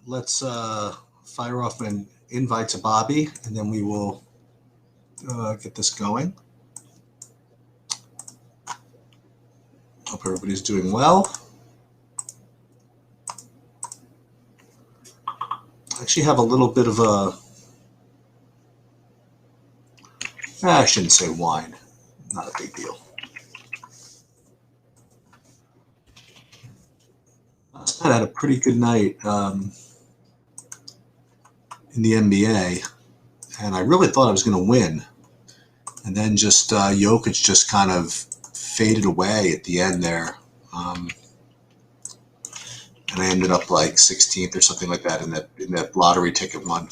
Let's fire off an invite to Bobby, and then we will get this going. Hope everybody's doing well. I actually have a little bit of I shouldn't say wine. Not a big deal. Last night I had a pretty good night in the NBA, and I really thought I was going to win. And then just Jokic just kind of faded away at the end there. And I ended up like 16th or something like that in that lottery ticket one.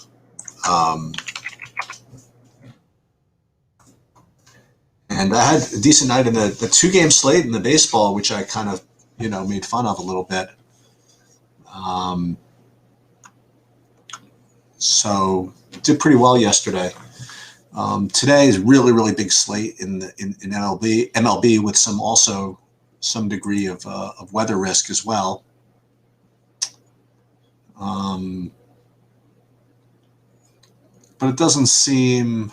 And I had a decent night in the 2-game slate in the baseball, which I kind of made fun of a little bit. So did pretty well yesterday. Today is really big slate in MLB with some degree of weather risk as well. But it doesn't seem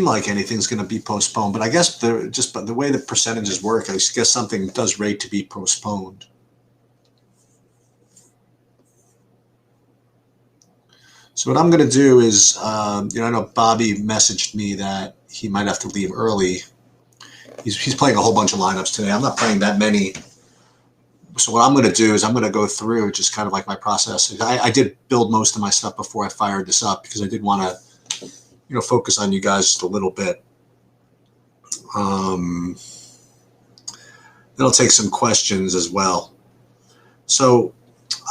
like anything's going to be postponed. But I guess just by the way the percentages work, I guess something does rate to be postponed. So what I'm going to do is, I know Bobby messaged me that he might have to leave early. He's playing a whole bunch of lineups today. I'm not playing that many. So what I'm going to do is I'm going to go through just kind of like my process. I did build most of my stuff before I fired this up because I did want to, focus on you guys just a little bit. Then I'll take some questions as well. So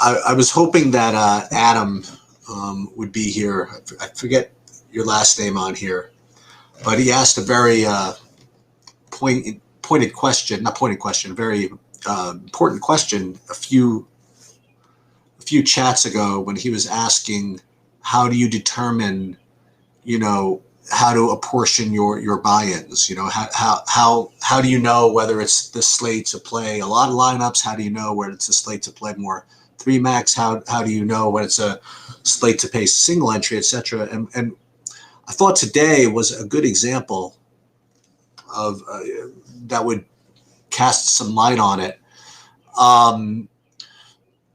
I was hoping that Adam would be here. I forget your last name on here, but he asked a very pointed question, not pointed question, very important question a few chats ago when he was asking, how do you determine, how to apportion your buy-ins? How do you know whether it's the slate to play a lot of lineups? How do you know whether it's a slate to play more 3-max? How do you know when it's a slate to pay single entry, etc.? And I thought today was a good example of that would cast some light on it. And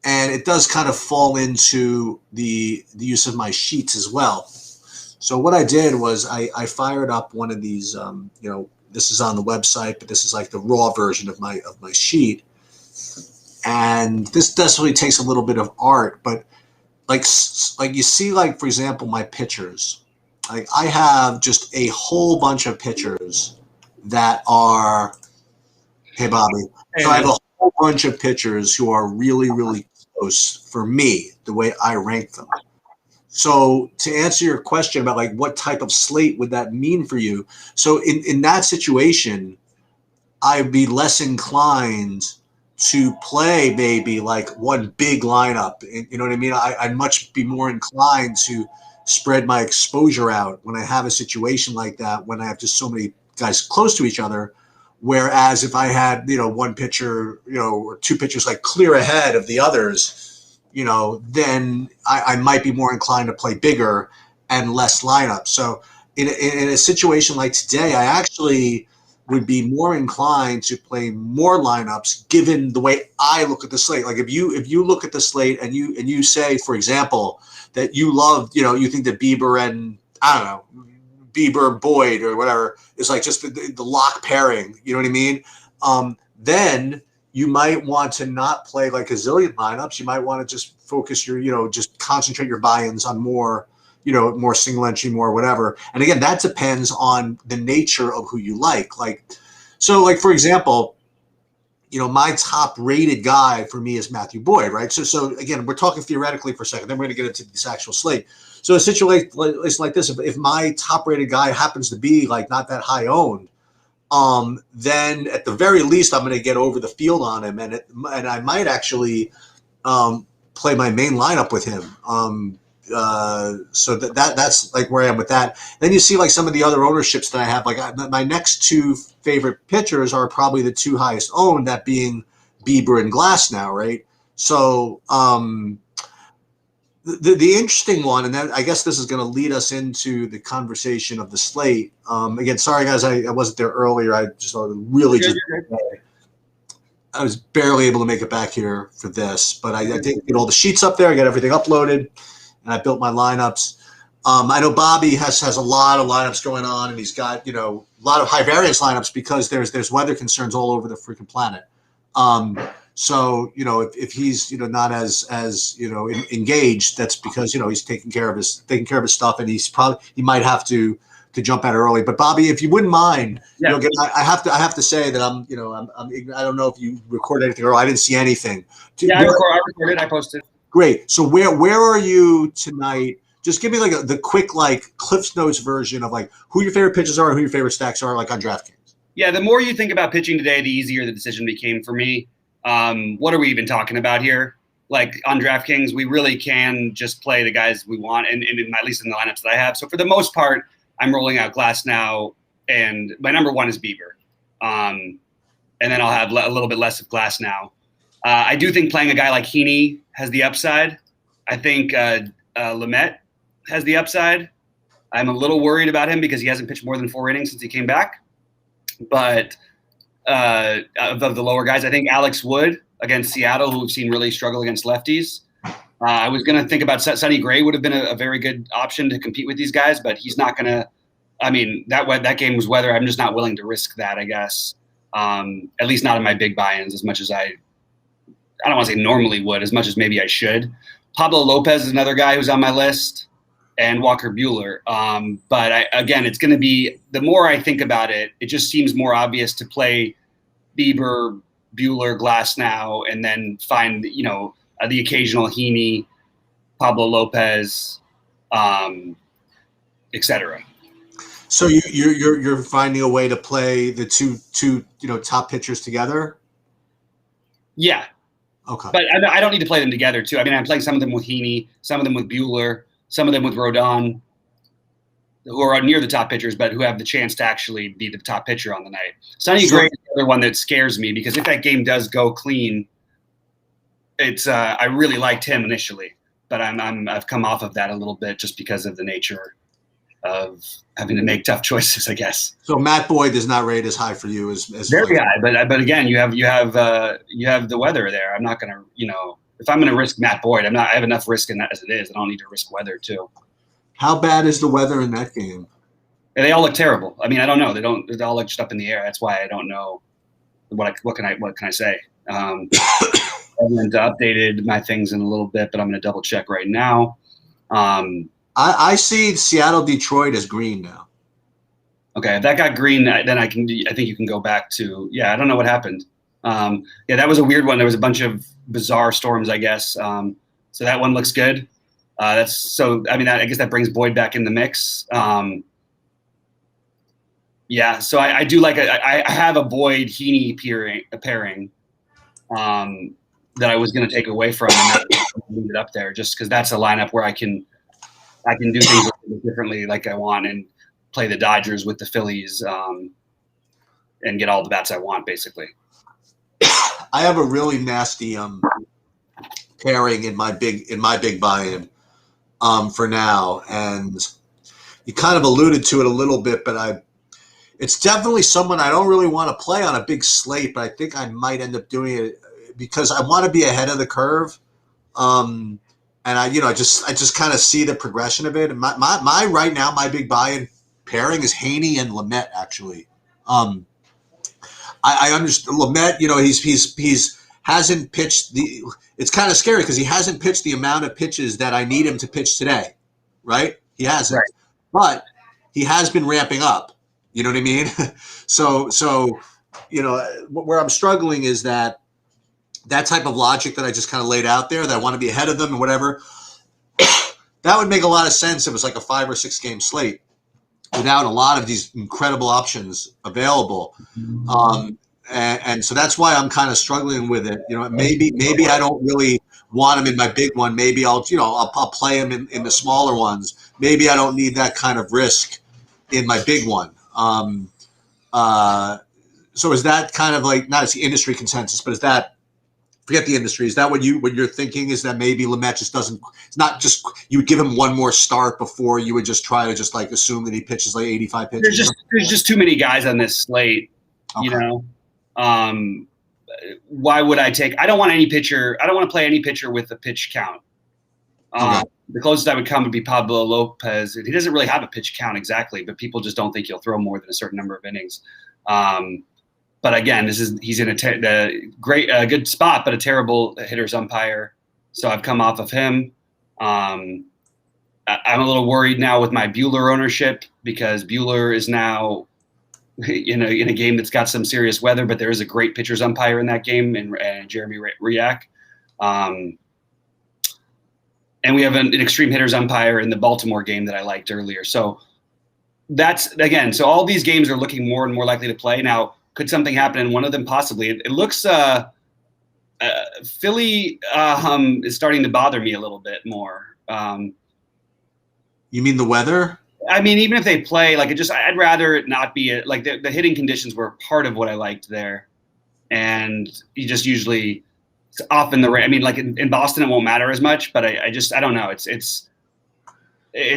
it does kind of fall into the use of my sheets as well. So what I did was I fired up one of these, this is on the website, but this is like the raw version of my sheet. And this definitely takes a little bit of art, but like you see, like, for example, my pitchers, like I have just a whole bunch of pitchers that are, hey, Bobby. So I have a whole bunch of pitchers who are really close for me, the way I rank them. So to answer your question about like what type of slate would that mean for you? So in that situation, I'd be less inclined to play maybe like one big lineup. You know what I mean? I'd much be more inclined to spread my exposure out when I have a situation like that, when I have just so many guys close to each other. Whereas if I had, one pitcher, or two pitchers like clear ahead of the others, then I might be more inclined to play bigger and less lineups. So in a situation like today, I actually would be more inclined to play more lineups given the way I look at the slate. Like if you look at the slate and you say, for example, that you love, you think that Bieber and I don't know, Bieber Boyd or whatever is like just the lock pairing, you know what I mean? Then you might want to not play like a zillion lineups. You might want to just focus your, just concentrate your buy-ins on more, more single entry, more whatever. And again, that depends on the nature of who you like. Like for example, my top rated guy for me is Matthew Boyd, right? So again, we're talking theoretically for a second, then we're going to get into this actual slate. So a situation like this, if my top rated guy happens to be like not that high owned, then at the very least, I'm going to get over the field on him. And I might actually play my main lineup with him. So that's like where I am with that. Then you see like some of the other ownerships that I have. Like my next two favorite pitchers are probably the two highest owned, that being Bieber and Glasnow, right? So the interesting one, and then I guess this is going to lead us into the conversation of the slate. Again, sorry guys, I wasn't there earlier. I just really just I was barely able to make it back here for this, but I did get all the sheets up there. I got everything uploaded, and I built my lineups. I know Bobby has a lot of lineups going on, and he's got a lot of high variance lineups because there's weather concerns all over the freaking planet. So if he's not as engaged, that's because he's taking care of his stuff, and he might have to jump out early. But Bobby, if you wouldn't mind, again, I have to say that I don't know if you recorded anything or I didn't see anything. Yeah, I recorded. I posted. Great. So where are you tonight? Just give me the quick Cliff's Notes version of who your favorite pitches are and who your favorite stacks are on DraftKings. Yeah, the more you think about pitching today, the easier the decision became for me. What are we even talking about here? On DraftKings, we really can just play the guys we want, and at least in the lineups that I have. So for the most part, I'm rolling out Glasnow, and my number one is Bieber. And then I'll have a little bit less of Glasnow. I do think playing a guy like Heaney has the upside. I think Lamet has the upside. I'm a little worried about him because he hasn't pitched more than 4 innings since he came back. But of the lower guys, I think Alex Wood against Seattle, who we've seen really struggle against lefties. I was going to think about Sonny Gray would have been a very good option to compete with these guys, but he's not going to. I mean, that game was weather. I'm just not willing to risk that, I guess. At least not in my big buy-ins as much as I don't want to say normally would, as much as maybe I should. Pablo Lopez is another guy who's on my list, and Walker Buehler. But again, it's going to be, the more I think about it, it just seems more obvious to play Bieber, Buehler, Glasnow, and then find, the occasional Heaney, Pablo Lopez, etc. So you're finding a way to play the two top pitchers together? Yeah. Okay. But I don't need to play them together too. I mean, I'm playing some of them with Heaney, some of them with Buehler, some of them with Rodon, who are near the top pitchers, but who have the chance to actually be the top pitcher on the night. Sonny Gray is the other one that scares me because if that game does go clean, it's I really liked him initially, but I've come off of that a little bit just because of the nature of having to make tough choices, I guess. So Matt Boyd is not rated as high for you as very high, but again, you have the weather there. I'm not gonna, if I'm gonna risk Matt Boyd, I have enough risk in that as it is. I don't need to risk weather too. How bad is the weather in that game? And they all look terrible. I mean, I don't know. They're all just up in the air. That's why I don't know what can I say. I haven't updated my things in a little bit, but I'm going to double check right now. I see Seattle, Detroit as green now. Okay, if that got green, then I think you can go back to, I don't know what happened. That was a weird one. There was a bunch of bizarre storms, I guess. So that one looks good. I guess that brings Boyd back in the mix. So I do like I have a Boyd Heaney pairing that I was going to take away from and leave it up there just because that's a lineup where I can do things a little bit differently like I want and play the Dodgers with the Phillies and get all the bats I want basically. I have a really nasty pairing in my big buy-in for now, and you kind of alluded to it a little bit, but it's definitely someone I don't really want to play on a big slate, but I think I might end up doing it because I want to be ahead of the curve. And I just kind of see the progression of it. And my right now, my big buy-in pairing is Heaney and Lamet, actually. I understand Lamet, he's hasn't pitched it's kind of scary because he hasn't pitched the amount of pitches that I need him to pitch today. Right? He hasn't. Right. But he has been ramping up. You know what I mean? So where I'm struggling is that type of logic that I just kind of laid out there, that I want to be ahead of them and whatever, that would make a lot of sense if it was like a 5 or 6 game slate without a lot of these incredible options available. And so that's why I'm kind of struggling with it. Maybe I don't really want him in my big one. Maybe I'll play him in the smaller ones. Maybe I don't need that kind of risk in my big one. So is that kind of like, not as the industry consensus, but is that Forget the industry. Is that what you're thinking? Is that maybe Lamet just doesn't? It's not just you would give him one more start before you would just try to just like assume that he pitches like 85 pitches. There's just too many guys on this slate. Okay. You know, why would I take? I don't want any pitcher. I don't want to play any pitcher with a pitch count. Okay. The closest I would come would be Pablo Lopez. He doesn't really have a pitch count exactly, but people just don't think he'll throw more than a certain number of innings. But again, he's in a good spot, but a terrible hitter's umpire. So I've come off of him. I'm a little worried now with my Buehler ownership because Buehler is now in a game that's got some serious weather, but there is a great pitcher's umpire in that game, and Jeremy Riak. And we have an extreme hitters umpire in the Baltimore game that I liked earlier. So that's, again, so all these games are looking more and more likely to play. Now, could something happen in one of them? Possibly. It looks Philly is starting to bother me a little bit more. You mean the weather? I mean, even if they play, like I'd rather it not be like the hitting conditions were part of what I liked there. And you just usually – off in the rain. I mean, like in Boston, it won't matter as much, but I don't know. It's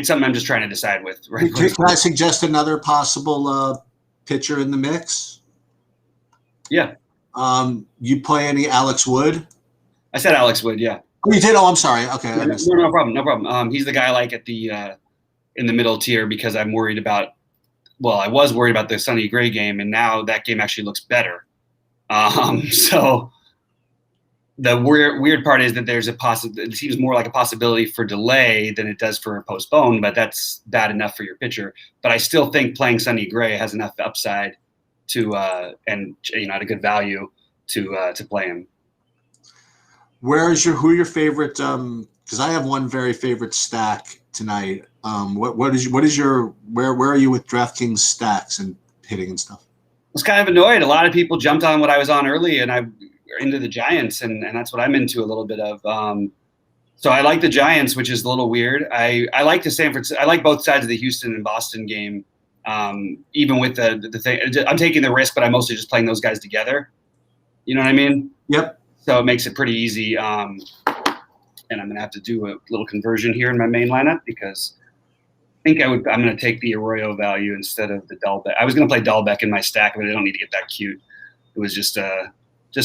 something I'm just trying to decide with. Right? Can I suggest another possible pitcher in the mix? Yeah. You play any Alex Wood? I said Alex Wood. Yeah. Oh, you did? Oh, I'm sorry. Okay. Yeah, no problem. No problem. He's the guy I like at the in the middle tier because I'm worried about. Well, I was worried about the Sonny Gray game, and now that game actually looks better. So. The weird part is that there's it seems more like a possibility for delay than it does for postpone, but that's bad enough for your pitcher. But I still think playing Sonny Gray has enough upside to and at a good value to play him. Who are your favorite? Because I have one very favorite stack tonight. Where are you with DraftKings stacks and hitting and stuff? I was kind of annoyed. A lot of people jumped on what I was on early, and I. Into the Giants, and that's what I'm into a little bit of. So I like the Giants, which is a little weird. I like the San Francisco. I like both sides of the Houston and Boston game. Even with the thing, I'm taking the risk, but I'm mostly just playing those guys together. You know what I mean? Yep. So it makes it pretty easy. And I'm gonna have to do a little conversion here in my main lineup because I think I'm gonna take the Arroyo value instead of the Dahlbeck. I was gonna play Dahlbeck in my stack, but I don't need to get that cute. It was just a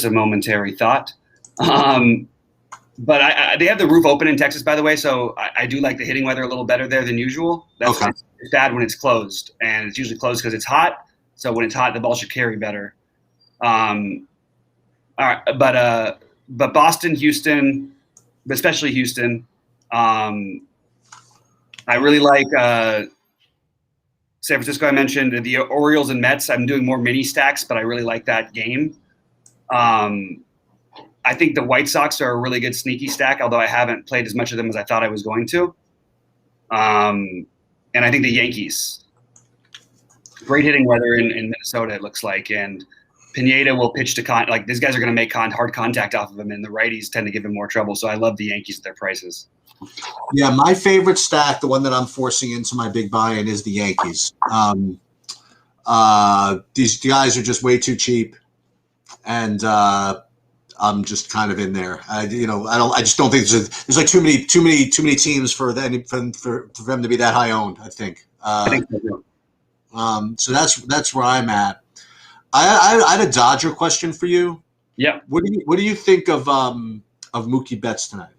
momentary thought. But they have the roof open in Texas, by the way, so I do like the hitting weather a little better there than usual. That's okay. It's bad when it's closed, and it's usually closed because it's hot. So when it's hot, the ball should carry better. All right, but Boston, Houston, especially Houston, I really like San Francisco. I mentioned the Orioles and Mets. I'm doing more mini stacks, but I really like that game. I think the White Sox are a really good sneaky stack, although I haven't played as much of them as I thought I was going to. And I think the Yankees, great hitting weather in Minnesota, it looks like. And Pineda will pitch to these guys are going to make hard contact off of him, and the righties tend to give him more trouble. So I love the Yankees at their prices. Yeah, my favorite stack, the one that I'm forcing into my big buy-in, is the Yankees. These guys are just way too cheap. And I'm just kind of in there. I just don't think there's like too many teams for them to be that high owned. I think. I think so. So that's where I'm at. I had a Dodger question for you. Yeah. What do you think of Mookie Betts tonight?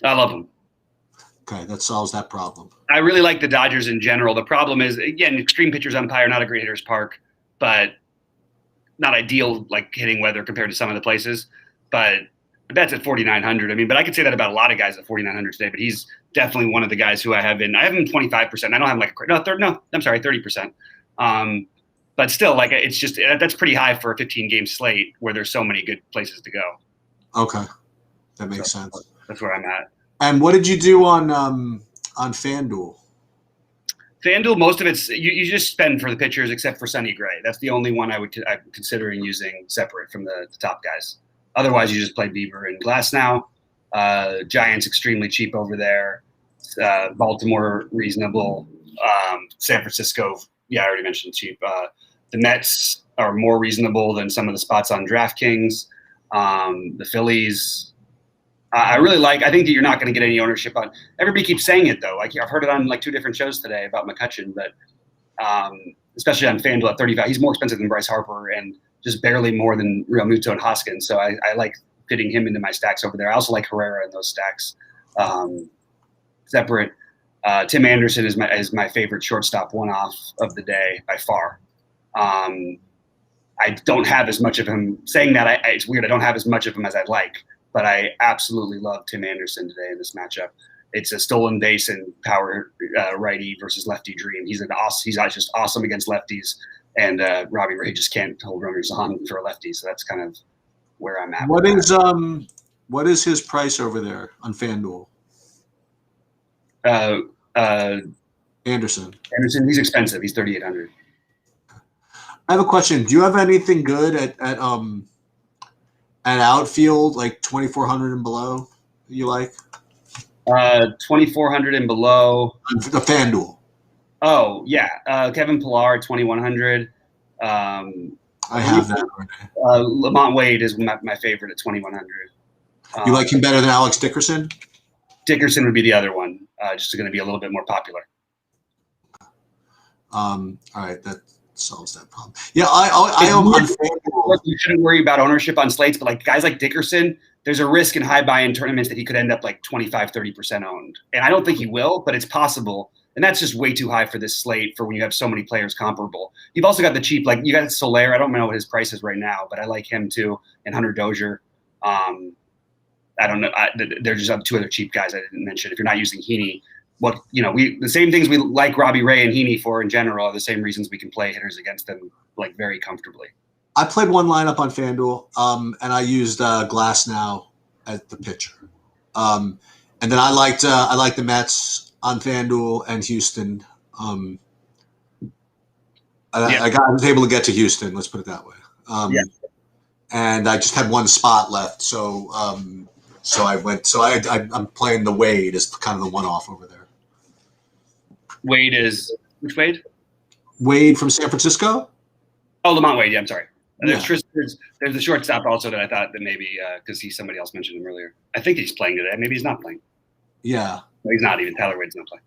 I love him. Okay, that solves that problem. I really like the Dodgers in general. The problem is, again, extreme pitchers umpire, not a great hitter's park, but not ideal like hitting weather compared to some of the places. But Betts at 4,900. I mean, but I could say that about a lot of guys at 4,900 today. But he's definitely one of the guys who I have him 25%. I don't have like I'm sorry, 30%. But still, like it's just that's pretty high for a 15-game slate where there's so many good places to go. Okay, that makes sense. That's where I'm at. And what did you do on FanDuel? FanDuel, most of it's you just spend for the pitchers except for Sonny Gray. That's the only one I'm considering using separate from the top guys. Otherwise, you just play Bieber and Glasnow. Giants extremely cheap over there. Baltimore reasonable. San Francisco, I already mentioned cheap. The Mets are more reasonable than some of the spots on DraftKings. The Phillies, I really like. I think that you're not going to get any ownership on. Everybody keeps saying it though. Like I've heard it on like 2 different shows today about McCutchen, but especially on FanDuel at 35, he's more expensive than Bryce Harper and just barely more than Real Muto and Hoskins. So I like fitting him into my stacks over there. I also like Herrera in those stacks. Separate. Tim Anderson is my favorite shortstop one-off of the day by far. I don't have as much of him. Saying that, it's weird. I don't have as much of him as I'd like, but I absolutely love Tim Anderson today in this matchup. It's a stolen base and power righty versus lefty dream. He's just awesome against lefties, and Robbie Ray just can't hold runners on for a lefty. So that's kind of where I'm at. What is his price over there on FanDuel? Anderson, he's expensive. He's 3,800. I have a question. Do you have anything good at outfield, like 2,400 and below? You like 2,400 and below. The FanDuel. Oh yeah, Kevin Pillar 2,100. I have that. Lamont Wade is my favorite at 2,100. You like him better than Alex Dickerson? Dickerson would be the other one. Just going to be a little bit more popular. All right, that solves that problem. Yeah, I am on FanDuel. You shouldn't worry about ownership on slates, but like guys like Dickerson, there's a risk in high buy-in tournaments that he could end up like 25-30% owned. And I don't think he will, but it's possible. And that's just way too high for this slate for when you have so many players comparable. You've also got the cheap, like you got Soler. I don't know what his price is right now, but I like him too. And Hunter Dozier. I don't know. There's just 2 other cheap guys I didn't mention. If you're not using Heaney, the same things we like Robbie Ray and Heaney for in general are the same reasons we can play hitters against them like very comfortably. I played one lineup on FanDuel, and I used Glasnow as the pitcher, and then I liked the Mets on FanDuel and Houston. I was able to get to Houston. Let's put it that way. And I just had one spot left, so I went. So I'm playing the Wade as kind of the one-off over there. Wade is which Wade? Wade from San Francisco. Oh, Lamont Wade. Yeah, I'm sorry. Yeah. There's the shortstop also that I thought that maybe because somebody else mentioned him earlier. I think he's playing today. Maybe he's not playing. Yeah. No, he's not even. Tyler Wade's not playing.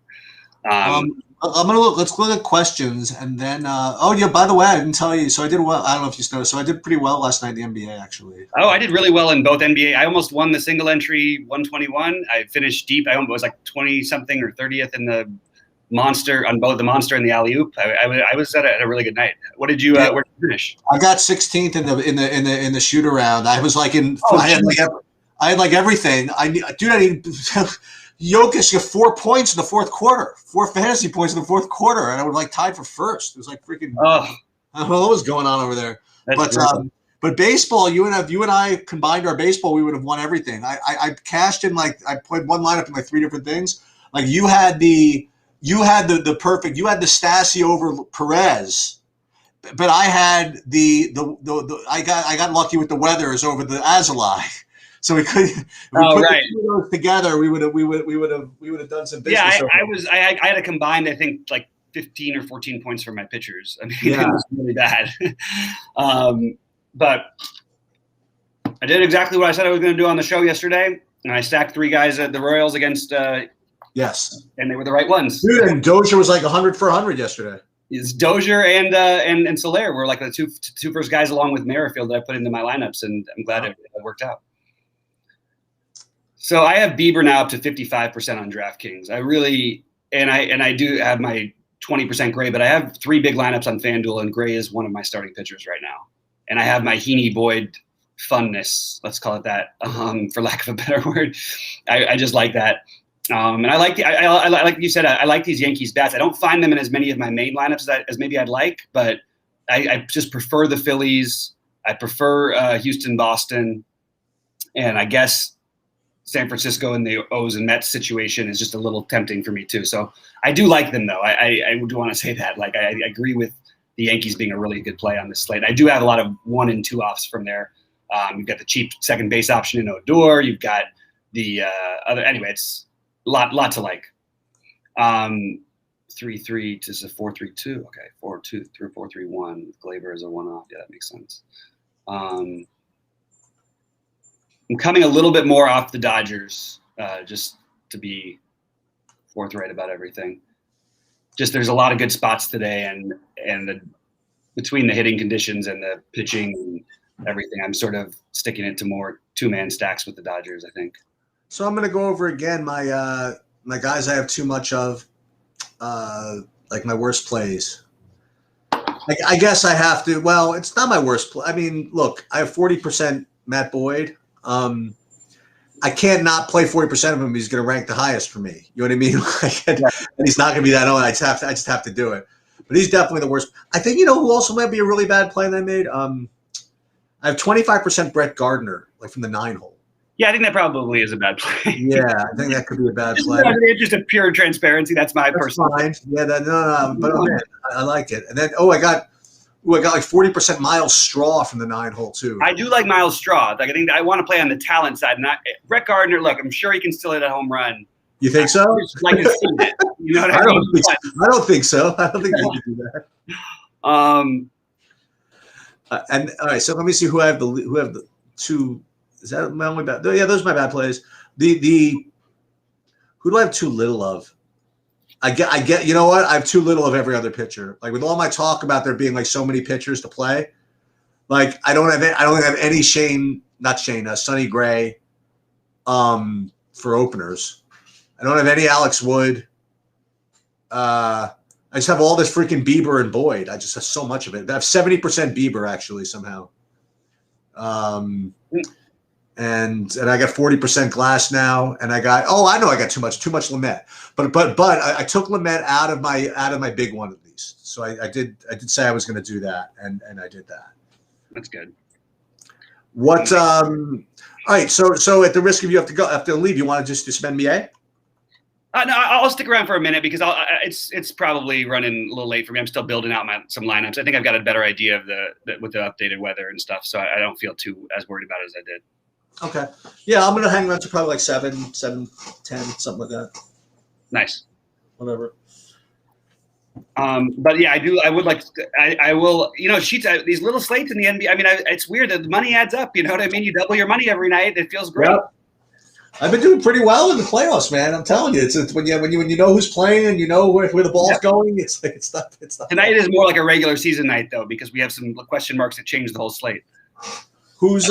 I'm gonna let's look at questions and then. By the way, I didn't tell you. So I did well. I don't know if you noticed. So I did pretty well last night in the NBA actually. Oh, I did really well in both NBA. I almost won the single entry 121. I finished deep. I was like 20 something or 30th in the monster on both the monster and the alley oop. I was at a really good night. What did you? Where did you finish? I got 16th in the shoot around. I was like I had like everything. I need Jokic got 4 points in the fourth quarter, 4 fantasy points in the fourth quarter, and I was like tied for first. It was like freaking. I don't know what was going on over there. But baseball, you and I combined our baseball, we would have won everything. I cashed in I played one lineup in like 3 different things. Like you had the perfect. You had the Stassi over Perez, but I had I got lucky with the Weathers over the Azalai. So we could. If we put the 2 of those together, we would have done some business. Yeah, I had a combined, I think, like 15 or 14 points for my pitchers. I mean, It was really bad. But I did exactly what I said I was going to do on the show yesterday, and I stacked 3 guys at the Royals against. Yes, and they were the right ones. Dude, and Dozier was like 100 for 100 yesterday. It's Dozier and Soler were like the two first guys along with Merrifield that I put into my lineups, and I'm glad it worked out. So I have Bieber now up to 55% on DraftKings. I do have my 20% Gray, but I have 3 big lineups on FanDuel, and Gray is one of my starting pitchers right now. And I have my Heaney Boyd funness, let's call it that, for lack of a better word. I just like that. And I like you said, I like these Yankees bats. I don't find them in as many of my main lineups as maybe I'd like, but I just prefer the Phillies. I prefer Houston, Boston, and I guess San Francisco and the O's and Mets situation is just a little tempting for me too. So I do like them though. I do want to say that. Like I agree with the Yankees being a really good play on this slate. I do have a lot of 1 and 2 offs from there. You've got the cheap second base option in Odor. You've got the other. Anyway, it's a lot to like. 3-3 to 4-3-2. Okay, 4-2 through 4-3-1. Glaber is a 1-off. Yeah, that makes sense. I'm coming a little bit more off the Dodgers, just to be forthright about everything. Just there's a lot of good spots today, and between the hitting conditions and the pitching and everything, I'm sort of sticking it to more 2-man stacks with the Dodgers, I think. So I'm going to go over again my guys I have too much of, like my worst plays. I guess I have to. Well, it's not my worst play. I mean, look, I have 40% Matt Boyd. I can't not play 40% of him. He's going to rank the highest for me. You know what I mean? And he's not going to be that old. I just have to do it. But he's definitely the worst. I think, who also might be a really bad play that I made? I have 25% Brett Gardner, like from the 9-hole. Yeah, I think that probably is a bad play. Yeah, I think that could be a bad play. Just a pure transparency. That's my personal. Fine. Yeah, no. But man, I like it. And then I got like 40% Miles Straw from the 9-hole too. I do like Miles Straw. Like I think I want to play on the talent side. Brett Gardner. Look, I'm sure he can still hit a home run. You think so? Like to see it. You know what I mean? I don't think so. I don't think you can do that. And all right, so let me see who have the two. Is that my only bad? Yeah, those are my bad plays. The who do I have too little of? I get. You know what? I have too little of every other pitcher. Like with all my talk about there being like so many pitchers to play, like I don't have any Sonny Gray, for openers. I don't have any Alex Wood. I just have all this freaking Bieber and Boyd. I just have so much of it. I have 70% Bieber actually somehow. And I got 40% Glass now, and I got I got too much Lamet, but I took Lamet out of my big one at least. So I did say I was going to do that, and I did that. That's good. What? All right. So at the risk of you have to leave, you want to just suspend me, eh? No, I'll stick around for a minute because it's probably running a little late for me. I'm still building out some lineups. I think I've got a better idea of with the updated weather and stuff, so I don't feel as worried about it as I did. Okay. Yeah, I'm gonna hang around to probably like 7, 10, something like that. Nice. Whatever. But yeah, I would like. I will. Sheets. These little slates in the NBA. I mean, it's weird that the money adds up. You know what I mean? You double your money every night. It feels great. Yep. I've been doing pretty well in the playoffs, man. I'm telling you, it's when you know who's playing and you know where the ball's going. It's not. Tonight is more like a regular season night though, because we have some question marks that change the whole slate. Who's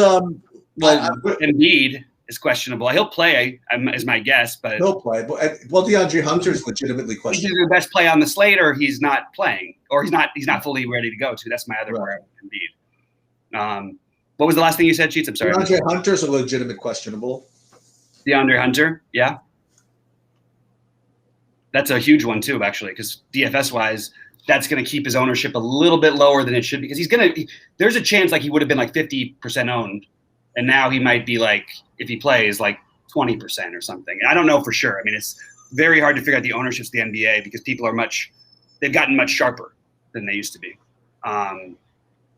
Embiid is questionable. He'll play, is my guess, but he'll play. Well, DeAndre Hunter is legitimately questionable. He's the best play on the slate, or he's not playing, or he's not fully ready to go. Too. That's my other worry with Embiid. What was the last thing you said, Cheats? I'm sorry. DeAndre Hunter's a legitimate questionable. DeAndre Hunter, yeah, that's a huge one too, actually, because DFS wise, that's going to keep his ownership a little bit lower than it should, because there's a chance like he would have been like 50% owned. And now he might be like, if he plays, like 20% or something. I don't know for sure. I mean, it's very hard to figure out the ownerships of the NBA because people they've gotten much sharper than they used to be. They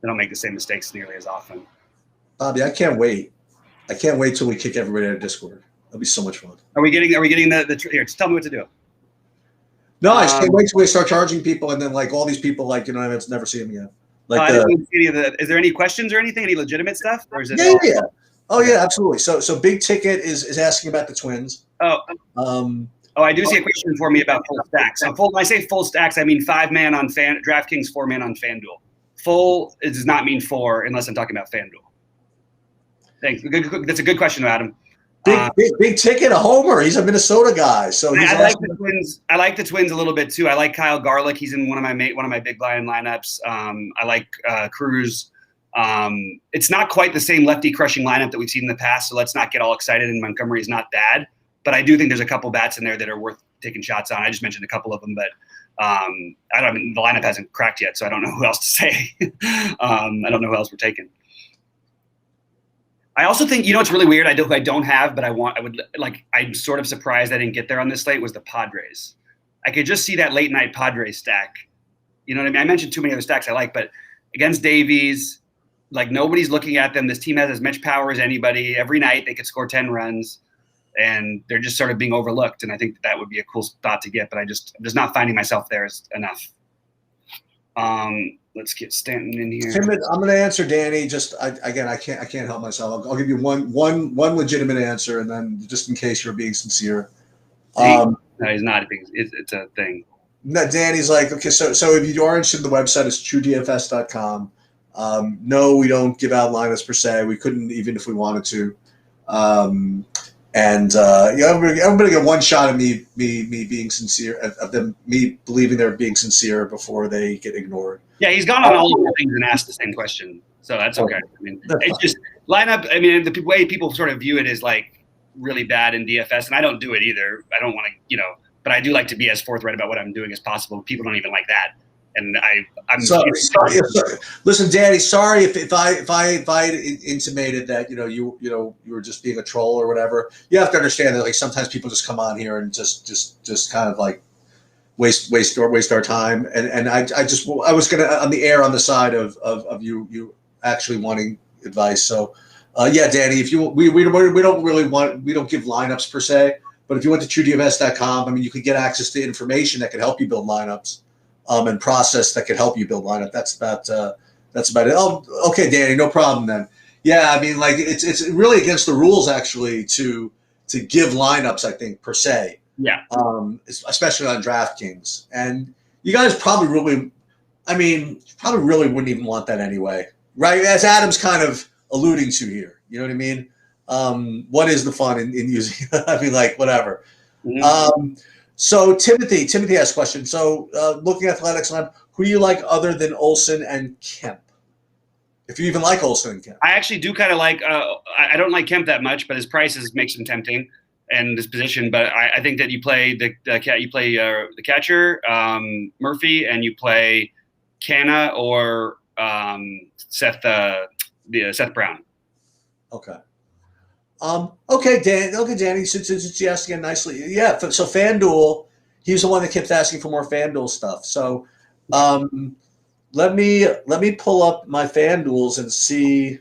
don't make the same mistakes nearly as often. Bobby, I can't wait. I can't wait till we kick everybody out of Discord. That'll be so much fun. Are we getting the here? Just tell me what to do. No, I just can't wait till we start charging people, and then like all these people, like I've never seen them again. Like, is there any questions or anything? Any legitimate stuff? Or is it yeah. Oh yeah, absolutely. So Big Ticket is asking about the Twins. I do see a question for me about full stacks. So when I say full stacks, I mean 5-man on DraftKings, 4-man on FanDuel. Full does not mean 4 unless I'm talking about FanDuel. Thanks. That's a good question, Adam. Big Ticket, a homer. He's a Minnesota guy, so I like the Twins. I like the Twins a little bit too. I like Kyle Garlick. He's in one of my big blind lineups. I like Cruz. It's not quite the same lefty crushing lineup that we've seen in the past, so let's not get all excited. And Montgomery is not bad, but I do think there's a couple bats in there that are worth taking shots on. I just mentioned a couple of them, but the lineup hasn't cracked yet, so I don't know who else to say. I don't know who else we're taking. I also think, it's really weird. I don't have, but I'm sort of surprised I didn't get there on this slate was the Padres. I could just see that late night Padres stack. You know what I mean? I mentioned too many other stacks I like, but against Davies, like nobody's looking at them. This team has as much power as anybody. Every night they could score 10 runs, and they're just sort of being overlooked. And I think that would be a cool spot to get, but I'm just not finding myself there enough. let's get Stanton in here. Tim, I'm going to answer Danny. Just again, I can't help myself. I'll give you one legitimate answer, and then just in case you're being sincere. No, he's not. It's a thing. No, Danny's like, okay, so if you are interested in the website, it's truedfs.com. No, we don't give out lineups per se. We couldn't even if we wanted to. Everybody get one shot of me being sincere, of them, me believing they're being sincere before they get ignored. Yeah, he's gone on all of the things and asked the same question, so that's okay. I mean, it's just lineup. I mean, the way people sort of view it is like really bad in DFS, and I don't do it either. I don't want to, but I do like to be as forthright about what I'm doing as possible. People don't even like that. And I'm sorry. Listen, Danny. Sorry if I intimated that you were just being a troll or whatever. You have to understand that like sometimes people just come on here and just kind of like waste our time. And I was gonna on the air on the side of you actually wanting advice. So yeah, Danny. If we don't give lineups per se, but if you went to truedfs.com, I mean, you could get access to information that could help you build lineups. And process that could help you build lineup. That's about it. Oh, okay, Danny, no problem then. Yeah, I mean, like it's really against the rules actually to give lineups. I think per se. Yeah. Especially on DraftKings, and you guys probably really wouldn't even want that anyway, right? As Adam's kind of alluding to here, you know what I mean? What is the fun in using? I mean, like whatever. Mm-hmm. So Timothy has a question. So looking at Athletics line, who do you like other than Olsen and Kemp? If you even like Olsen and Kemp. I actually do kind of like. I don't like Kemp that much, but his prices makes him tempting, and his position. But I think that you play the catcher Murphy, and you play Canna or Seth Brown. Okay. Okay, Danny. Since you asked again nicely, yeah. So FanDuel, he's the one that kept asking for more FanDuel stuff. So, let me pull up my FanDuels and see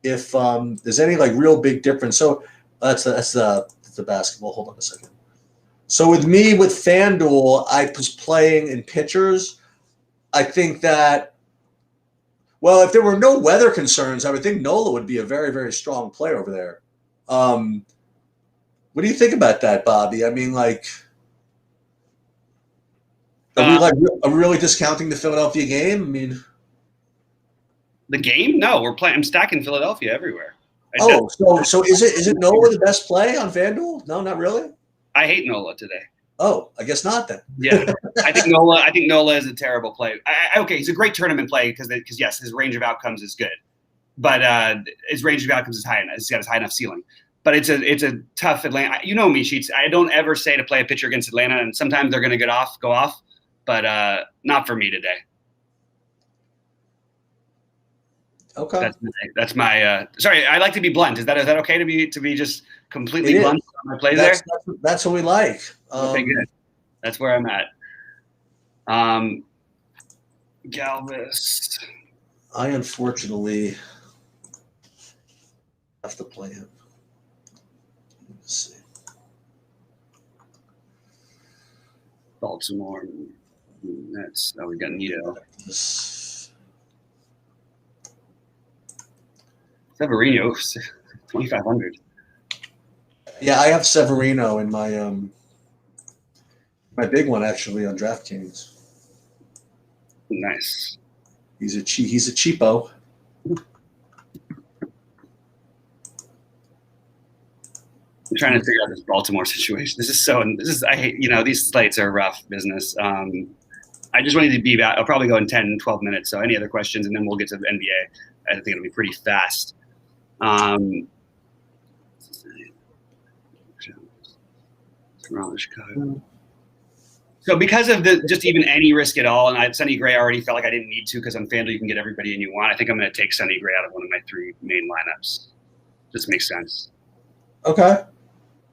if there's any like real big difference. So that's the basketball. Hold on a second. So with FanDuel, I was playing in pitchers. I think that. Well, if there were no weather concerns, I would think Nola would be a very, very strong player over there. What do you think about that, Bobby? I mean, like, are we really discounting the Philadelphia game? I mean, the game? No, I'm stacking Philadelphia everywhere. So is it Nola the best play on FanDuel? No, not really. I hate Nola today. Oh, I guess not then. Yeah, I think Nola is a terrible play. Okay, he's a great tournament play because yes, his range of outcomes is good, but his range of outcomes is high enough. He's got a high enough ceiling. But it's a tough Atlanta. You know me, Sheets. I don't ever say to play a pitcher against Atlanta, and sometimes they're going to go off, but not for me today. Okay. That's my. Sorry, I like to be blunt. Is that okay to be just completely blunt on my plays there? That's what we like. Okay, good. That's where I'm at. Galvis. I unfortunately have to play him. Let's see. Baltimore. We got Nito. Severino, 2,500. Yeah, I have Severino in my my big one actually on DraftKings. Nice. He's a cheapo. I'm trying to figure out this Baltimore situation. I hate, these slates are rough business. I just wanted to be about, I'll probably go in 10, 12 minutes. So any other questions, and then we'll get to the NBA. I think it'll be pretty fast. Chicago. So because of just even any risk at all, and Sonny Gray already felt like I didn't need to because on FanDuel you can get everybody in you want. I think I'm going to take Sonny Gray out of one of my three main lineups. Just makes sense. Okay.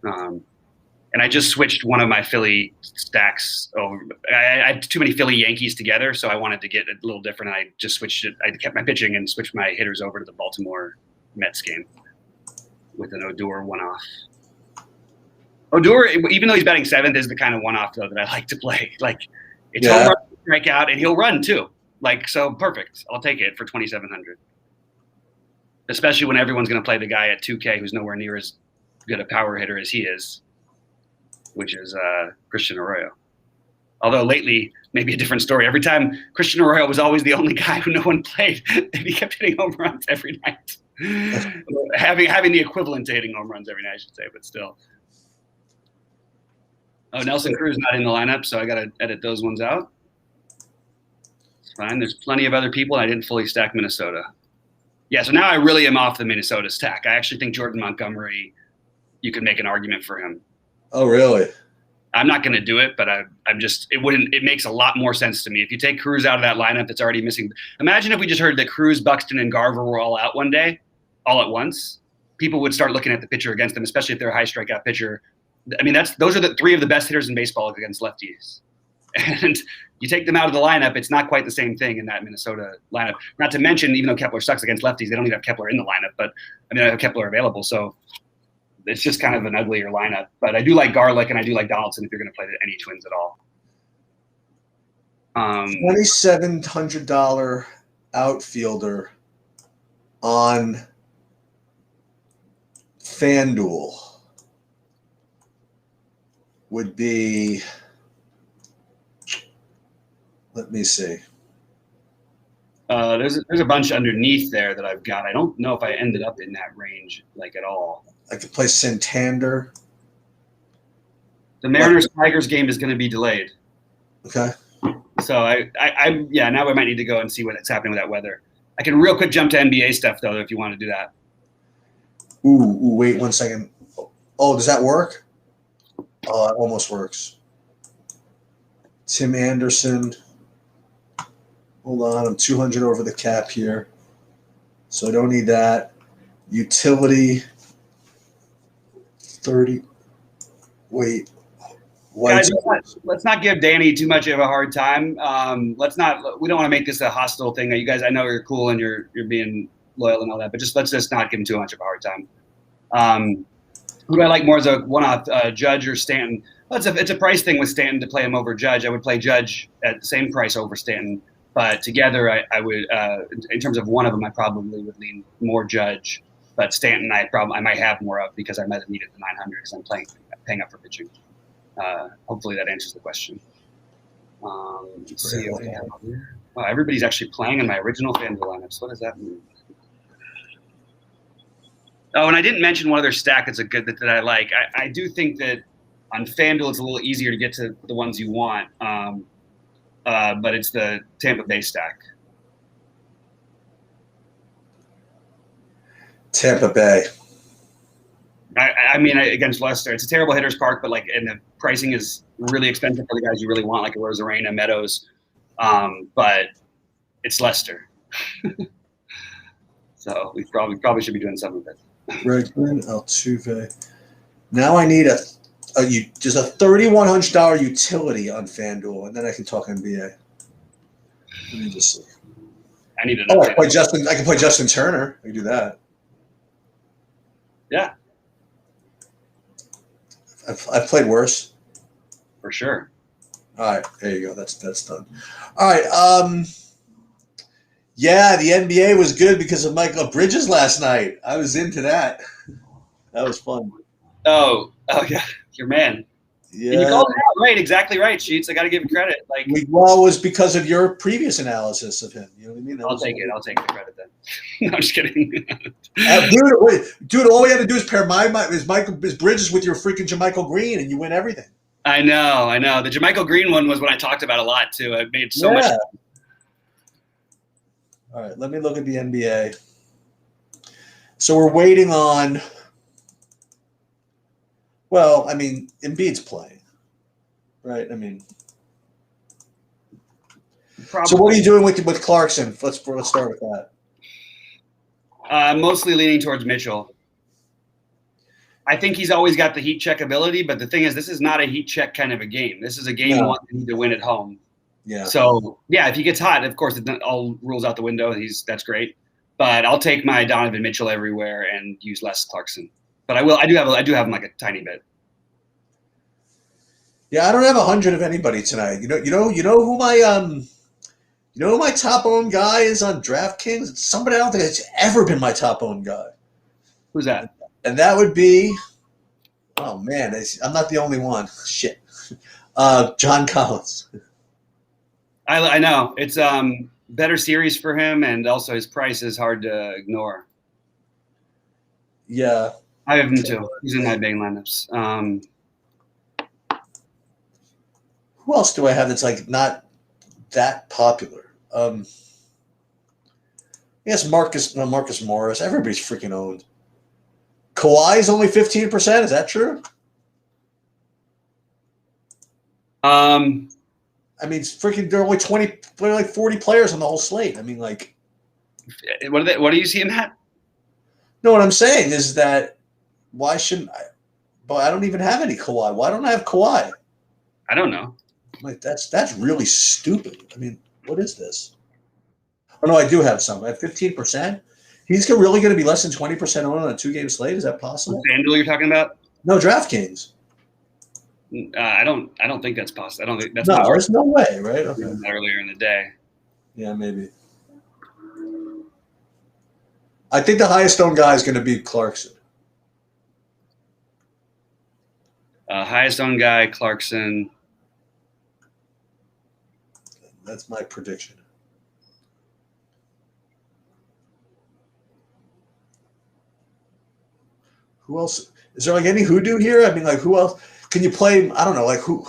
And I just switched one of my Philly stacks over. I had too many Philly Yankees together, so I wanted to get a little different. I just switched it. I kept my pitching and switched my hitters over to the Baltimore Mets game with an Odor one-off. Odor, even though he's batting seventh, is the kind of one-off though that I like to play. Like it's home run, strike out, and he'll run too. Like, so perfect. I'll take it for 2,700. Especially when everyone's going to play the guy at 2K who's nowhere near as good a power hitter as he is, which is Christian Arroyo. Although lately, maybe a different story. Every time Christian Arroyo was always the only guy who no one played, and he kept hitting home runs every night. having the equivalent to hitting home runs every night, I should say, but still. Oh, Nelson Cruz not in the lineup, so I got to edit those ones out. It's fine. There's plenty of other people. I didn't fully stack Minnesota. Yeah, so now I really am off the Minnesota stack. I actually think Jordan Montgomery, you could make an argument for him. Oh, really? I'm not going to do it, but it makes a lot more sense to me. If you take Cruz out of that lineup that's already missing, imagine if we just heard that Cruz, Buxton, and Garver were all out one day, all at once. People would start looking at the pitcher against them, especially if they're a high strikeout pitcher. I mean, those are the three of the best hitters in baseball against lefties. And you take them out of the lineup, it's not quite the same thing in that Minnesota lineup. Not to mention, even though Kepler sucks against lefties, they don't even have Kepler in the lineup, but I mean, I have Kepler available. So it's just kind of an uglier lineup. But I do like Garlick and I do like Donaldson if you're going to play any Twins at all. $2,700 outfielder on FanDuel would be, let me see. There's a bunch underneath there that I've got. I don't know if I ended up in that range like at all. I could play Santander. The Mariners-Tigers game is going to be delayed. Okay. So now we might need to go and see what's happening with that weather. I can real quick jump to NBA stuff though, if you want to do that. Ooh, wait 1 second. Oh, does that work? Oh, it almost works. Tim Anderson. Hold on, I'm 200 over the cap here. So I don't need that. Utility 30. Wait. Guys, let's not give Danny too much of a hard time. We don't want to make this a hostile thing. You guys, I know you're cool and you're being loyal and all that, but let's just not give him too much of a hard time. Who do I like more as a one-off, Judge or Stanton? Well, it's a price thing with Stanton to play him over Judge. I would play Judge at the same price over Stanton, but together I would, in terms of one of them, I probably would lean more Judge. But Stanton, I might have more of because I might have needed the 900 because I'm paying up for pitching. Hopefully that answers the question. Let's see what we have here. Wow, everybody's actually playing in my original FanDuel lineups. What does that mean? Oh, and I didn't mention one other stack that's that I like. I do think that on FanDuel it's a little easier to get to the ones you want, but it's the Tampa Bay stack. Tampa Bay. I mean, against Leicester, it's a terrible hitter's park, but and the pricing is really expensive for the guys you really want, like Rosarena, Meadows, but it's Leicester, so we probably should be doing something with it. Bregman, Altuve. Now I need just a $3,100 utility on FanDuel, and then I can talk NBA. Let me just see. I need to. Oh, I can play Justin Turner. I can do that. Yeah. I've played worse. For sure. All right, there you go. That's done. All right. Yeah, the NBA was good because of Michael Bridges last night. I was into that. That was fun. Oh yeah, your man. Yeah. And you called it out right, exactly right, Sheets. I got to give you credit. Well, it was because of your previous analysis of him. You know what I mean? I'll take it. I'll take the credit then. No, I'm just kidding. Dude, all we had to do is pair is Bridges with your freaking Jermichael Green, and you win everything. I know. The Jermichael Green one was what I talked about a lot too. It made so much. All right, let me look at the NBA. So we're waiting on. Well, I mean, Embiid's playing, right? I mean, probably. So what are you doing with Clarkson? Let's start with that. Mostly leaning towards Mitchell. I think he's always got the heat check ability, but the thing is, this is not a heat check kind of a game. This is a game one you need to win at home. Yeah. So yeah, if he gets hot, of course, all rules out the window. That's great. But I'll take my Donovan Mitchell everywhere and use less Clarkson. But I do have him like a tiny bit. Yeah, I don't have 100 of anybody tonight. You know who my You know who my top owned guy is on DraftKings? It's somebody I don't think it's ever been my top owned guy. Who's that? And that would be, oh man, I'm not the only one. Shit. John Collins. I know it's better series for him, and also his price is hard to ignore. Yeah. I have him too. He's in my big lineups. Who else do I have that's like not that popular? I guess Marcus Morris. Everybody's freaking owned. Kawhi is only 15%. Is that true? I mean, it's freaking. There are only 40 players on the whole slate. I mean, like, what do you see him at? no. What I'm saying is that why shouldn't I? But I don't even have any Kawhi. Why don't I have Kawhi? I don't know. Like that's really stupid. I mean, what is this? Oh no, I do have some. I have 15%. He's really going to be less than 20% on a 2-game slate. Is that possible? FanDuel you're talking about? No, DraftKings. I don't think that's possible. I don't think that's no. There's no way, right? Okay. Earlier in the day. Yeah, maybe. I think the highest owned guy is going to be Clarkson. Highest owned guy, Clarkson. That's my prediction. Who else? Is there like any hoodoo here? I mean, like who else? Can you play? I don't know. Like who?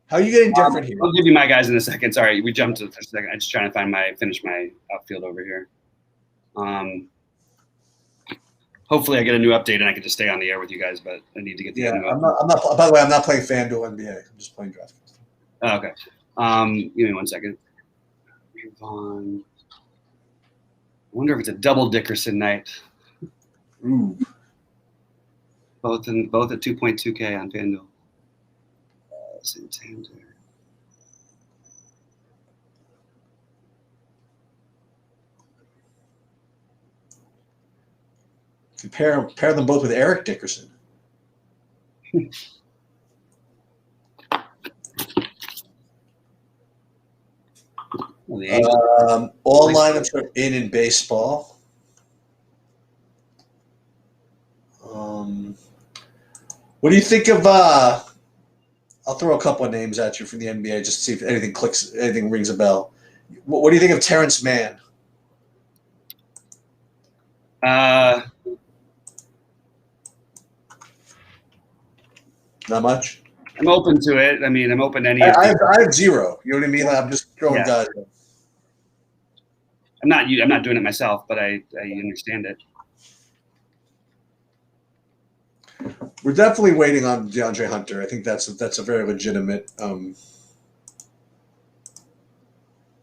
How are you getting different here? I'll give you my guys in a second. Sorry, we jumped to the second. I'm just trying to finish my outfield over here. Hopefully I get a new update and I can just stay on the air with you guys, but I need to get the new I'm not. By the way, I'm not playing FanDuel NBA. I'm just playing DraftKings. Oh, okay. Give me 1 second. I wonder if it's a double Dickerson night. Ooh. Both at 2.2K on FanDuel. Santander. Pair them both with Eric Dickerson. All lineups are in baseball. What do you think of? I'll throw a couple of names at you from the NBA just to see if anything rings a bell. What do you think of Terrence Mann? Not much. I'm open to it. I mean, I'm open to any. I have zero. You know what I mean? I'm just throwing guys. I'm not doing it myself, but I understand it. We're definitely waiting on DeAndre Hunter. I think that's a very legitimate.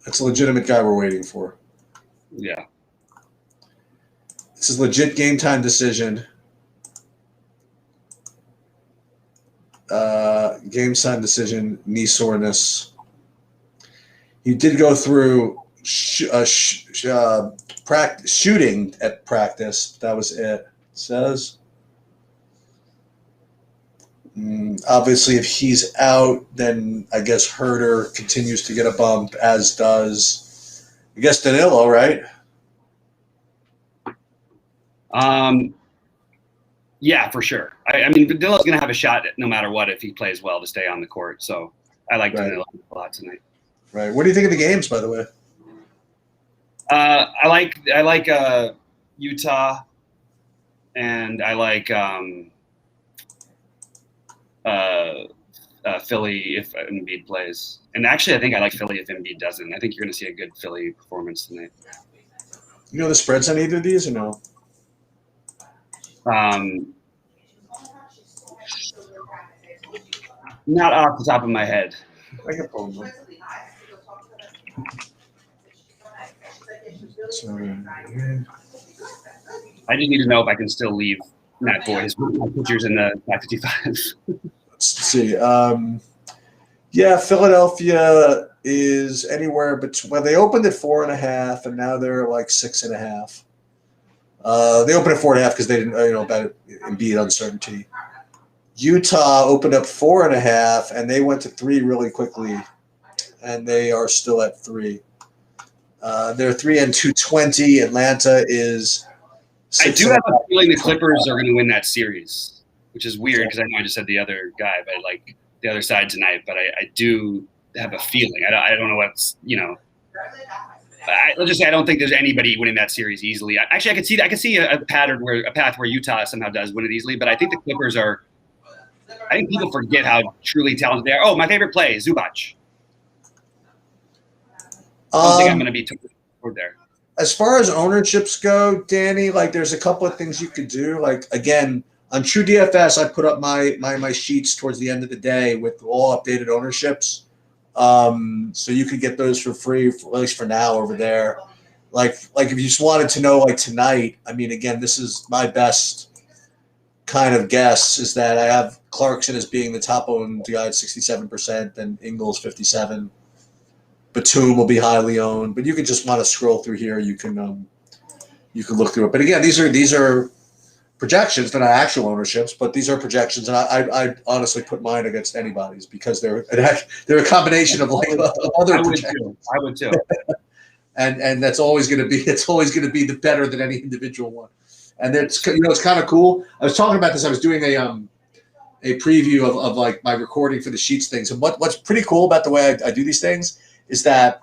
That's a legitimate guy we're waiting for. Yeah. This is legit game time decision. Game time decision, knee soreness. He did go through shooting at practice. That was it. It says. Obviously, if he's out, then I guess Herder continues to get a bump, as does, I guess, Danilo, right? Yeah, for sure. I mean, Danilo's going to have a shot no matter what if he plays well to stay on the court. So I like Danilo a lot tonight. Right. What do you think of the games, by the way? I like Utah, and I like Philly if Embiid plays. And actually, I think I like Philly if Embiid doesn't. I think you're going to see a good Philly performance tonight. You know the spreads on either of these or no? Not off the top of my head. I can pull them. I just need to know if I can still leave Matt Boyes pictures in the 555. Let's see. Yeah, Philadelphia is anywhere between. Well, they opened at 4.5, and now they're like 6.5. They opened at 4.5 because they didn't, about Embiid uncertainty. Utah opened up 4.5, and they went to 3 really quickly. and they are still at 3. They're 3 and 220. Atlanta is. I do have a feeling the Clippers are going to win that series, which is weird because I know I just said the other guy, but like the other side tonight. But I do have a feeling. I don't know what's, you know. Let's just say I don't think there's anybody winning that series easily. Actually, I could see a path where Utah somehow does win it easily, but I think the Clippers are. I think people forget how truly talented they are. Oh, my favorite play, Zubac. I don't think I'm going to be toward there. As far as ownerships go, Danny, like there's a couple of things you could do. Like again, on True DFS, I put up my sheets towards the end of the day with all updated ownerships. So you could get those for free, at least for now over there. Like if you just wanted to know, like tonight, I mean, again, this is my best kind of guess is that I have Clarkson as being the top owned guy at 67%, and Ingles 57%. Batum will be highly owned, but you can just want to scroll through here. You can look through it. But again, these are projections. They're not actual ownerships, but these are projections, and I honestly put mine against anybody's because they're a combination of like other projections. I would too. and that's always going to be the better than any individual one. And it's it's kind of cool. I was talking about this. I was doing a preview of like my recording for the Sheets things, and what's pretty cool about the way I do these things is that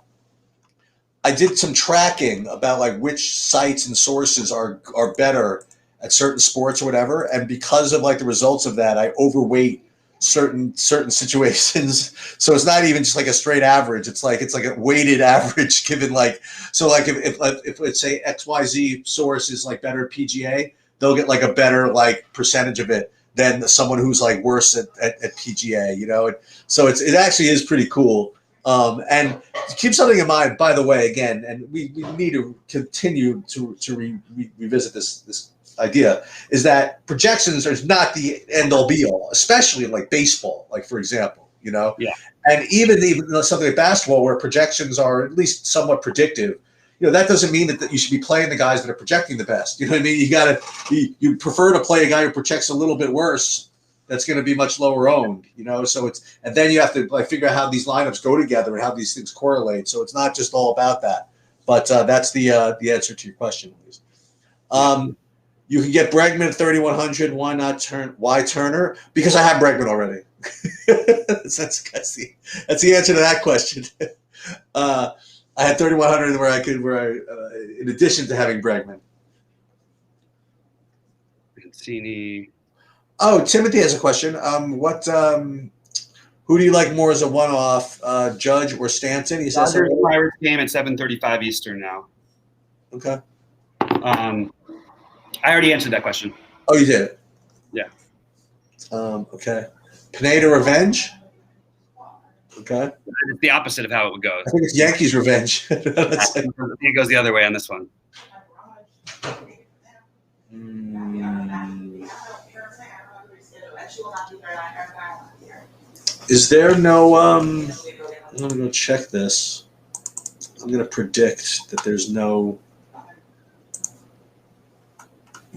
I did some tracking about like which sites and sources are better at certain sports or whatever, and because of like the results of that, I overweight certain situations. So it's not even just like a straight average. It's like a weighted average given like if let's say XYZ source is like better at PGA, they'll get like a better like percentage of it than someone who's like worse at PGA. So it actually is pretty cool. And keep something in mind, by the way, again, and we need to continue to revisit this idea, is that projections are not the end all be all, especially in like baseball, like for example, Yeah. And even something like basketball where projections are at least somewhat predictive, that doesn't mean that you should be playing the guys that are projecting the best. You know what I mean? You prefer to play a guy who projects a little bit worse. That's going to be much lower owned, So and then you have to like figure out how these lineups go together and how these things correlate. So it's not just all about that. But that's the answer to your question, at least. You can get Bregman at 3,100. Why not why Turner? Because I have Bregman already. that's the answer to that question. I had 3,100 where I in addition to having Bregman. Mancini. Oh, Timothy has a question. Who do you like more as a one-off, Judge or Stanton? He says Pirates game at 7:35 Eastern now. Okay. I already answered that question. Oh, you did? Yeah. Okay. Pineda Revenge? Okay. It's the opposite of how it would go. I think it's Yankees Revenge. I think it goes the other way on this one. Is there no I'm gonna go check this. I'm gonna predict that there's no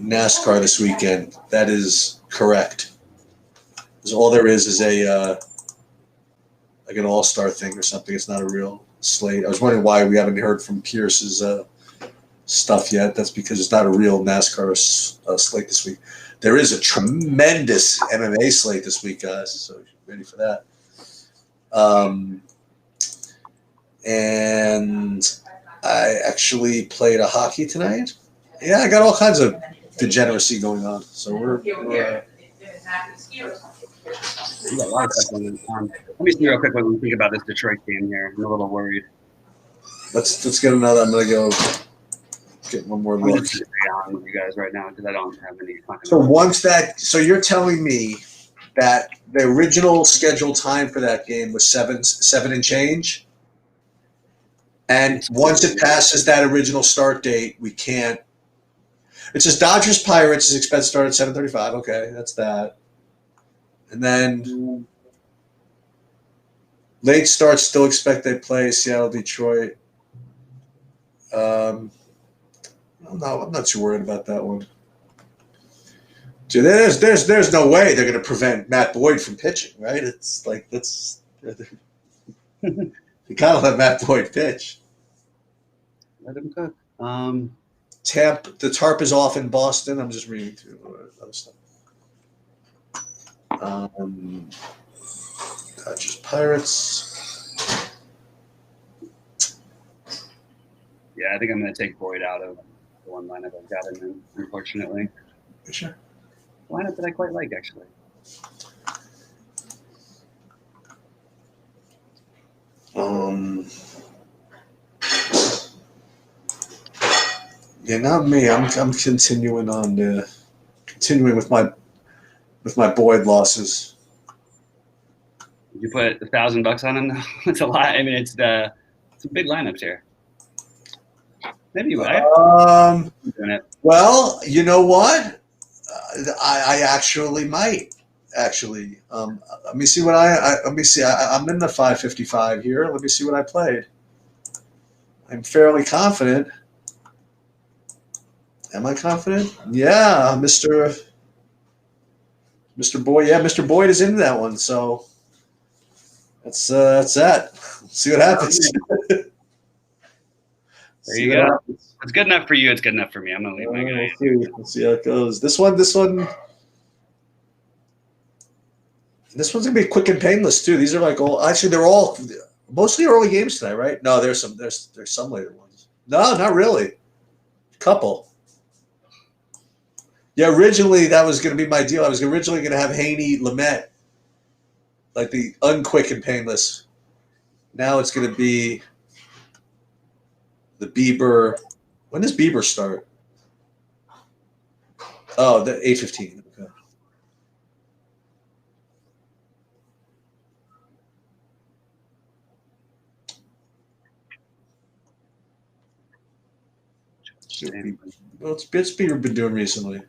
NASCAR this weekend. That is correct. Because all there is a like an all-star thing or something. It's not a real slate. I was wondering why we haven't heard from Pierce's stuff yet. That's because it's not a real NASCAR slate this week. There is a tremendous MMA slate this week, guys. So ready for that. And I actually played a hockey tonight. Yeah, I got all kinds of degeneracy going on. So we're Let me see real quick what we think about this Detroit game here. I'm a little worried. Let's get another. I'm gonna go get one more look. I'm just on with you guys right now because I don't have any. So you're telling me that the original scheduled time for that game was seven and change, and once it passes that original start date, we can't. It says Dodgers Pirates is expected to start at 7:35. Okay, that's that, and then late starts still expect they play Seattle Detroit. I'm not too worried about that one. Dude, there's no way they're going to prevent Matt Boyd from pitching, right? It's like you You gotta let Matt Boyd pitch. Let him cook. The tarp is off in Boston. I'm just reading through other stuff. Dodgers Pirates. Yeah, I think I'm going to take Boyd out of the one lineup I've got him in, unfortunately. You sure? Lineup that I quite like, actually. Yeah, not me. I'm continuing with my Boyd losses. You put $1,000 on him. It's a lot. I mean, it's some big lineups here. Maybe you would. Doing it. Well, you know what? I actually might. Actually, let me see what let me see. I'm in the 555 here. Let me see what I played. I'm fairly confident. Am I confident? Yeah, Mr. Boyd. Yeah, Mr. Boyd is into that one. So that's that. Let's see what happens. There you go. It's good enough for you. It's good enough for me. I'm gonna leave my guy. Let's see how it goes. This one's gonna be quick and painless too. These are like all. Actually, they're all mostly early games tonight, right? No, there's some later ones. No, not really. Couple. Yeah, originally that was going to be my deal. I was originally going to have Haney, Lamet, like the unquick and painless. Now it's going to be the Bieber. When does Bieber start? Oh, the 8:15. Okay. What's Bieber been doing recently?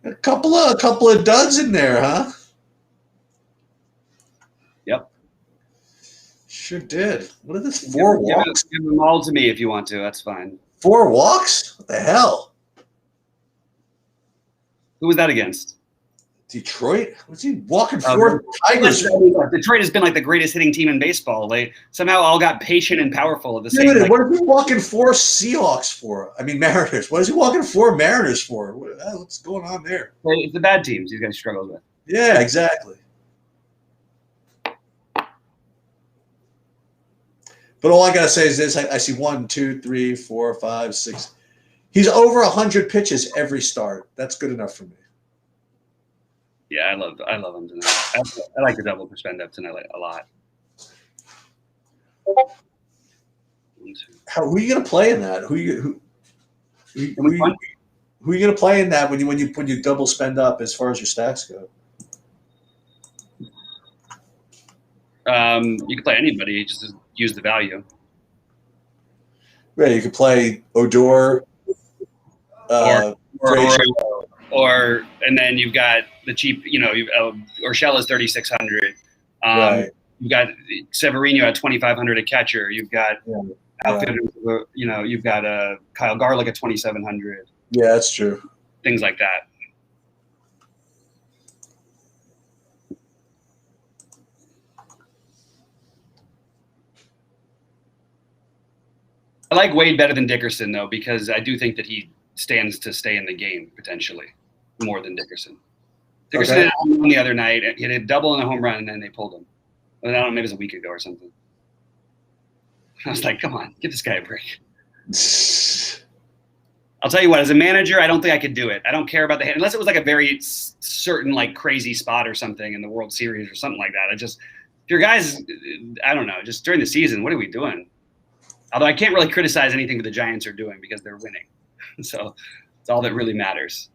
A couple of duds in there, huh? Yep. Sure did. What are this? 4 walks? Give them all to me if you want to. That's fine. 4 walks? What the hell? Who was that against? Detroit? Was he walking 4 Tigers? Detroit has been like the greatest hitting team in baseball. They somehow all got patient and powerful at the same time. What is he walking 4 Seahawks for? I mean, Mariners. What is he walking 4 Mariners for? What's going on there? It's the bad teams these guys struggle with. Yeah, exactly. But all I got to say is this. I see 1, 2, 3, 4, 5, 6. He's over 100 pitches every start. That's good enough for me. Yeah, I love him tonight. I like the double for spend up tonight a lot. Who are you going to play in that? Who are you going to play in that when you double spend up as far as your stacks go? You can play anybody. Just use the value. Right, you could play Odor, or and then you've got the cheap. Urshela's 3,600. Right. You've got Severino at 2,500 a catcher. You've got outfielders. You've got Kyle Garlick at 2,700. Yeah, that's true. Things like that. I like Wade better than Dickerson, though, because I do think that he stands to stay in the game, potentially, more than Dickerson. Dickerson did it the other night. He had a double and a home run, and then they pulled him. I don't know, maybe it was a week ago or something. I was like, come on, give this guy a break. I'll tell you what, as a manager, I don't think I could do it. I don't care about the hit, unless it was like a very certain, like, crazy spot or something in the World Series or something like that. If your guys, I don't know, just during the season, what are we doing? Although I can't really criticize anything that the Giants are doing because they're winning. So it's all that really matters.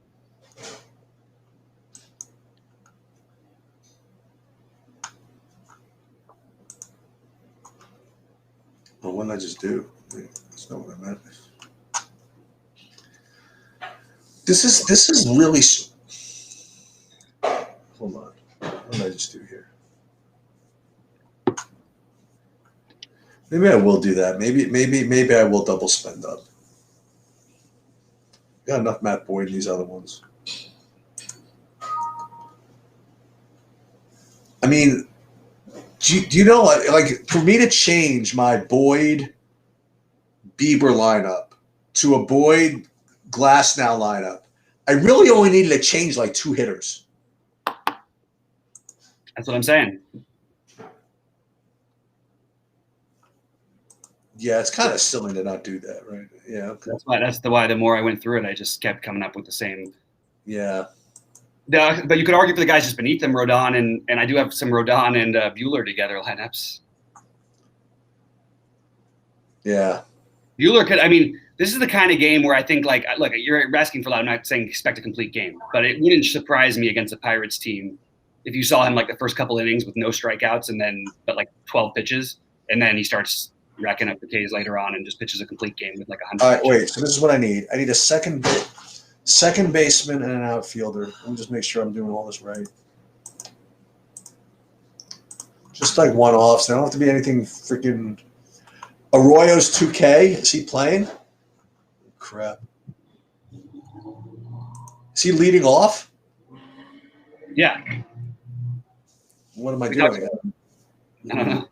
Well, what did I just do? That's not what I meant. This is really. Hold on. What did I just do here? Maybe I will do that. Maybe I will double spend up. Got enough Matt Boyd in these other ones. I mean, Do you know what? Like, for me to change my Boyd Bieber lineup to a Boyd Glasnow lineup, I really only needed to change like 2 hitters. That's what I'm saying. Yeah, it's kind of silly to not do that, right? Yeah. Okay. That's why the more I went through it, I just kept coming up with the same. Yeah. But you could argue for the guys just beneath them, Rodon and I do have some Rodon and Bueller together lineups. Yeah. Bueller could. I mean, this is the kind of game where I think, like, look, you're asking for a lot. I'm not saying expect a complete game, but it wouldn't surprise me against a Pirates team if you saw him like the first couple innings with no strikeouts and then but like 12 pitches, and then he starts racking up the Ks later on and just pitches a complete game with like 100. All right, wait. So this is what I need. I need a second baseman and an outfielder. Let me just make sure I'm doing all this right. Just like one-offs. They don't have to be anything freaking. Arroyo's 2K. Is he playing? Crap. Is he leading off? Yeah. What am I doing? I don't know.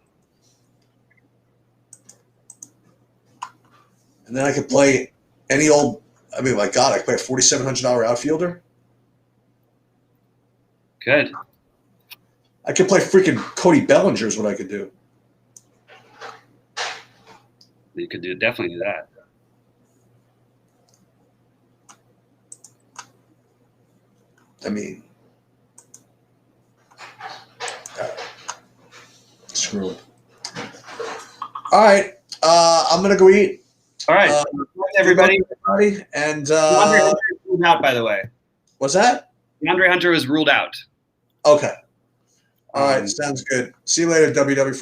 And then I could play any old. I mean, my God, I could play a $4,700 outfielder. Good. I could play freaking Cody Bellinger is what I could do. You could definitely do that. I mean, screw it. All right, I'm gonna go eat. All right, everybody. And DeAndre Hunter was ruled out, by the way. what's that? DeAndre Hunter was ruled out. Okay. All right, sounds good. See you later, WW Friends.